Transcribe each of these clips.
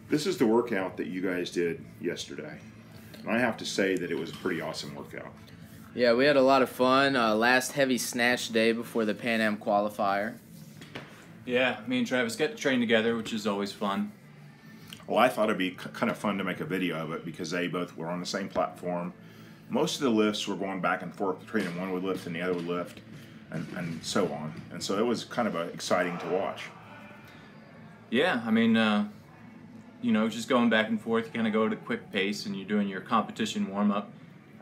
This is the workout that you guys did yesterday. And I have to say that it was a pretty awesome workout. Yeah, we had a lot of fun. Last heavy snatch day before the Pan Am qualifier. Yeah, me and Travis got to train together, which is always fun. Well, I thought it'd be kind of fun to make a video of it because they both were on the same platform. Most of the lifts were going back and forth between them. One would lift and the other would lift, and so on. And so it was kind of exciting to watch. Yeah, I mean, you know, just going back and forth, you kind of go at a quick pace and you're doing your competition warm-up.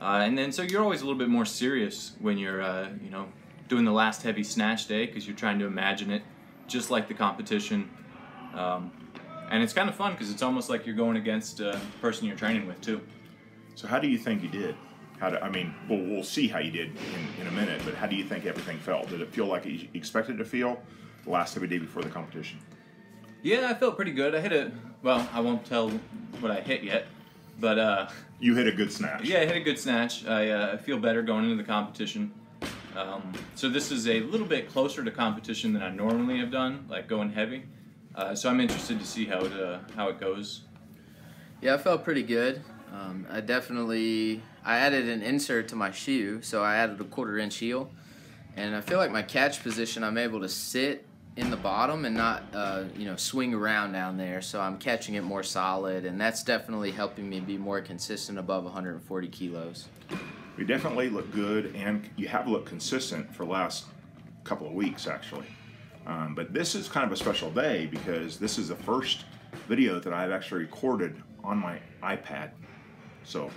And then so you're always a little bit more serious when you're, you know, doing the last heavy snatch day because you're trying to imagine it just like the competition. And it's kind of fun because it's almost like you're going against the person you're training with too. So how do you think you did? I mean, we'll see how you did in a minute, but how do you think everything felt? Did it feel like you expected to feel the last heavy day before the competition? Yeah, I felt pretty good. I hit a, well, I won't tell what I hit yet, but... You hit a good snatch. Yeah, I hit a good snatch. I feel better going into the competition. So this is a little bit closer to competition than I normally have done, like going heavy. So I'm interested to see how it goes. Yeah, I felt pretty good. I added an insert to my shoe, so I added a 1/4 inch heel. And I feel like my catch position, I'm able to sit in the bottom and not, you know, swing around down there. So I'm catching it more solid, and that's definitely helping me be more consistent above 140 kilos. You definitely look good, and you have looked consistent for the last couple of weeks, actually. But this is kind of a special day because this is the first video that I've actually recorded on my iPad. So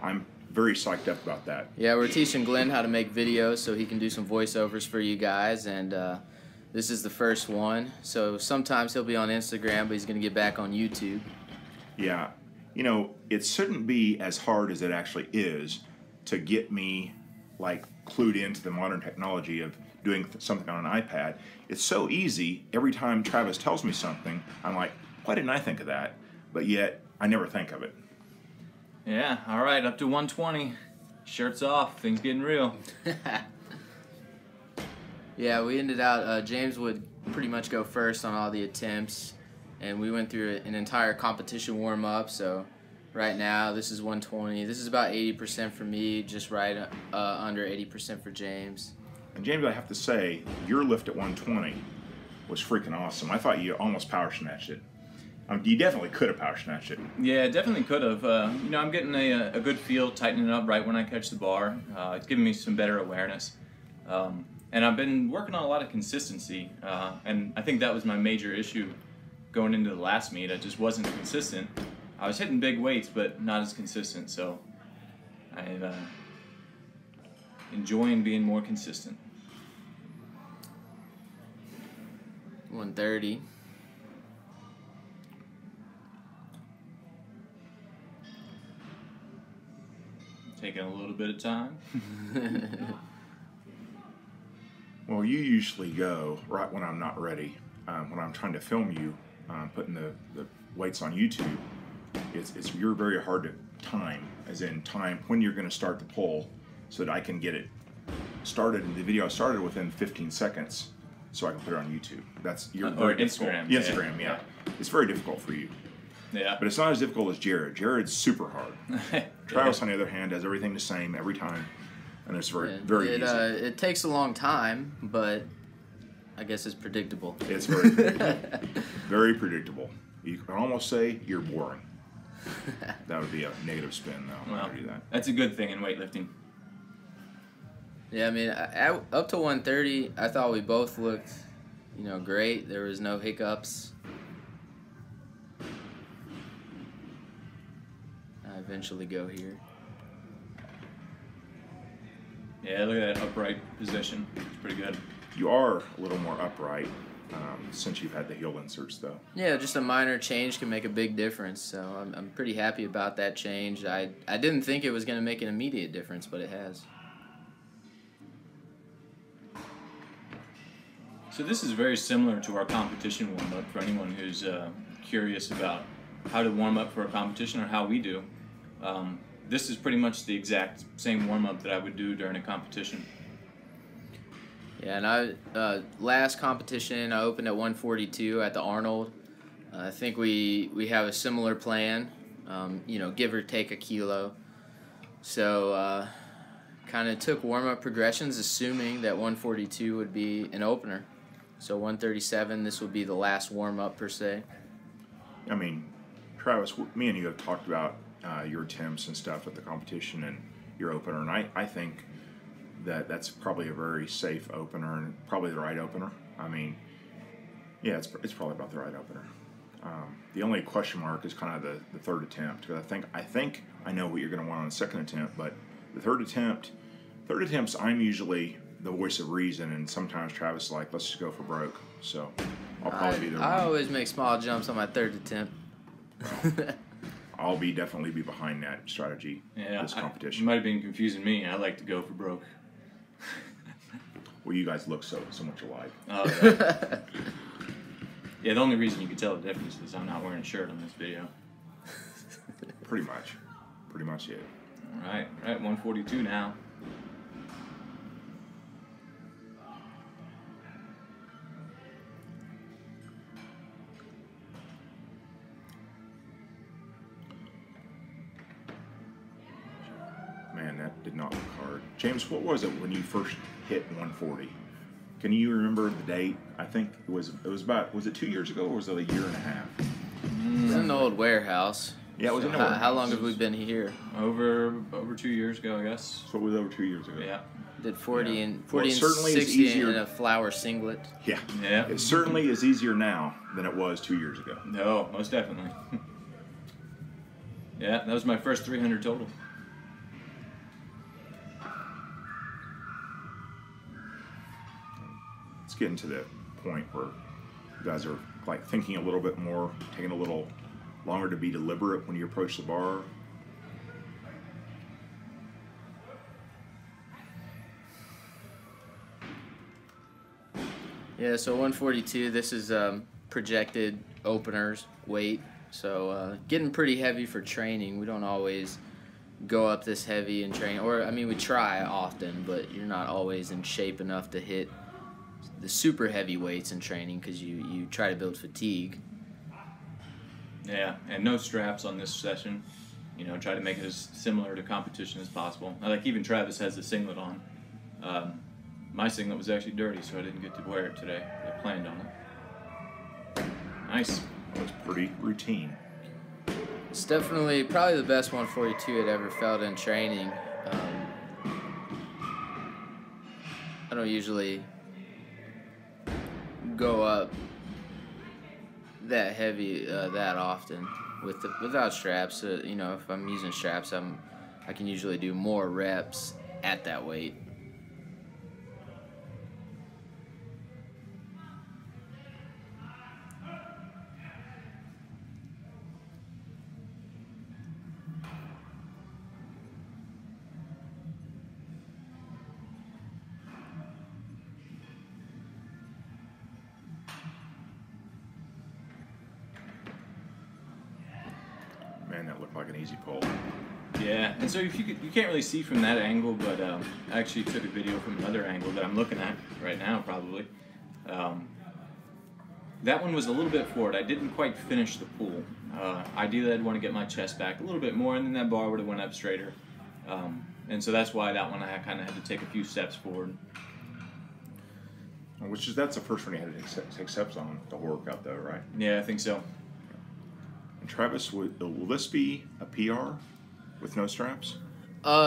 I'm very psyched up about that. Yeah, we're teaching Glenn how to make videos so he can do some voiceovers for you guys, and this is the first one. So sometimes he'll be on Instagram, but he's going to get back on YouTube. Yeah, you know, it shouldn't be as hard as it actually is to get me like clued into the modern technology of doing something on an iPad. It's so easy. Every time Travis tells me something, I'm like, why didn't I think of that? But yet, I never think of it. Yeah, all right, up to 120. Shirts off, things getting real. Yeah, we ended out, James would pretty much go first on all the attempts, and we went through an entire competition warm-up, so right now this is 120. This is about 80% for me, just right under 80% for James. And James, I have to say, your lift at 120 was freaking awesome. I thought you almost power snatched it. You definitely could have power snatched it. Yeah, definitely could have. You know, I'm getting a good feel, tightening it up right when I catch the bar. It's giving me some better awareness. And I've been working on a lot of consistency, and I think that was my major issue going into the last meet. I just wasn't consistent. I was hitting big weights, but not as consistent, so I'm enjoying being more consistent. 130. Taking a little bit of time. Well, you usually go right when I'm not ready. When I'm trying to film you, putting the weights on YouTube, you're very hard to time, as in time when you're going to start the pull, so that I can get it started. The video started within 15 seconds, so I can put it on YouTube. That's or Instagram. Instagram, yeah. It's very difficult for you. Yeah. But it's not as difficult as Jared. Jared's super hard. Travis, on the other hand, does everything the same every time, and it's very easy. It takes a long time, but I guess it's predictable. It's very very predictable. You can almost say you're boring. That would be a negative spin, though. Well, I do that. That's a good thing in weightlifting. Yeah, I mean, up to 130, I thought we both looked, you know, great. There was no hiccups. I eventually go here. Yeah, look at that upright position. It's pretty good. You are a little more upright since you've had the heel inserts, though. Yeah, just a minor change can make a big difference, so I'm pretty happy about that change. I didn't think it was going to make an immediate difference, but it has. So this is very similar to our competition warm-up for anyone who's curious about how to warm up for a competition or how we do. This is pretty much the exact same warm-up that I would do during a competition. Yeah, and last competition I opened at 142 at the Arnold. I think we have a similar plan, you know, give or take a kilo. So kind of took warm-up progressions, assuming that 142 would be an opener. So 137, this would be the last warm-up per se. I mean, Travis, me and you have talked about your attempts and stuff at the competition and your opener, and I think that that's probably a very safe opener and probably the right opener. I mean, yeah, it's probably about the right opener. The only question mark is kind of the third attempt, because I think I know what you're going to want on the second attempt, but the third attempts, I'm usually the voice of reason, and sometimes Travis is like, let's just go for broke. So I'll probably be there. I always make small jumps on my third attempt. I'll definitely be behind that strategy. Yeah, this competition. You might have been confusing me. I like to go for broke. Well, you guys look so much alike. Oh, yeah. Yeah, the only reason you can tell the difference is I'm not wearing a shirt on this video. Pretty much it. All right, 142 now. Man, that did not look hard. James, what was it when you first hit 140? Can you remember the date? I think it was about, was it 2 years ago or was it a year and a half? It was in the old warehouse. Yeah, it was in the How long have we been here? Over 2 years ago, I guess. So it was over 2 years ago. Yeah. Did 40 Yeah. and Well, 40 it and certainly is 60 easier. in a flower singlet. Yeah. Yeah. It certainly is easier now than it was 2 years ago. No, most definitely. Yeah, that was my first 300 total. It's getting to the point where you guys are like thinking a little bit more, taking a little longer to be deliberate when you approach the bar. Yeah, so 142, this is projected openers weight. So getting pretty heavy for training. We don't always go up this heavy in training. Or, I mean, we try often, but you're not always in shape enough to hit the super heavy weights in training because you try to build fatigue. Yeah, and no straps on this session. You know, try to make it as similar to competition as possible. Like even Travis has the singlet on. My singlet was actually dirty, so I didn't get to wear it today. I planned on it. Nice. That was pretty routine. It's definitely probably the best 142 I'd ever felt in training. I don't usually go up that heavy that often without straps. You know, if I'm using straps, I can usually do more reps at that weight. Man, that looked like an easy pull. Yeah, and so if you can't really see from that angle, but I actually took a video from another angle that I'm looking at right now, probably. That one was a little bit forward. I didn't quite finish the pull. Ideally, I'd want to get my chest back a little bit more, and then that bar would have went up straighter. And so that's why that one I kind of had to take a few steps forward. That's the first one you had to take steps on the whole workout, though, right? Yeah, I think so. And Travis, will this be a PR with no straps?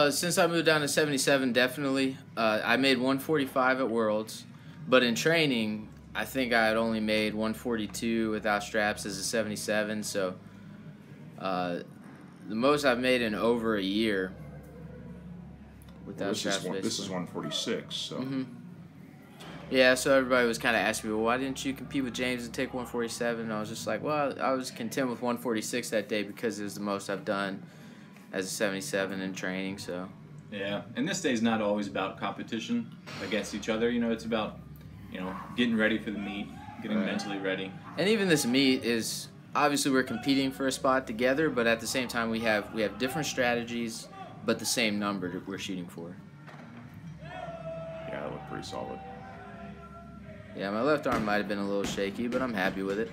Since I moved down to 77, definitely. I made 145 at Worlds, but in training, I think I had only made 142 without straps as a 77. So the most I've made in over a year without straps. This is 146. So. Mm-hmm. Yeah, so everybody was kind of asking me, well, why didn't you compete with James and take 147? And I was just like, well, I was content with 146 that day because it was the most I've done as a 77 in training. So yeah, and this day's not always about competition against each other. You know, it's about, you know, getting ready for the meet, getting mentally ready. And even this meet is, obviously we're competing for a spot together, but at the same time we have different strategies, but the same number that we're shooting for. Yeah, that looked pretty solid. Yeah, my left arm might have been a little shaky, but I'm happy with it.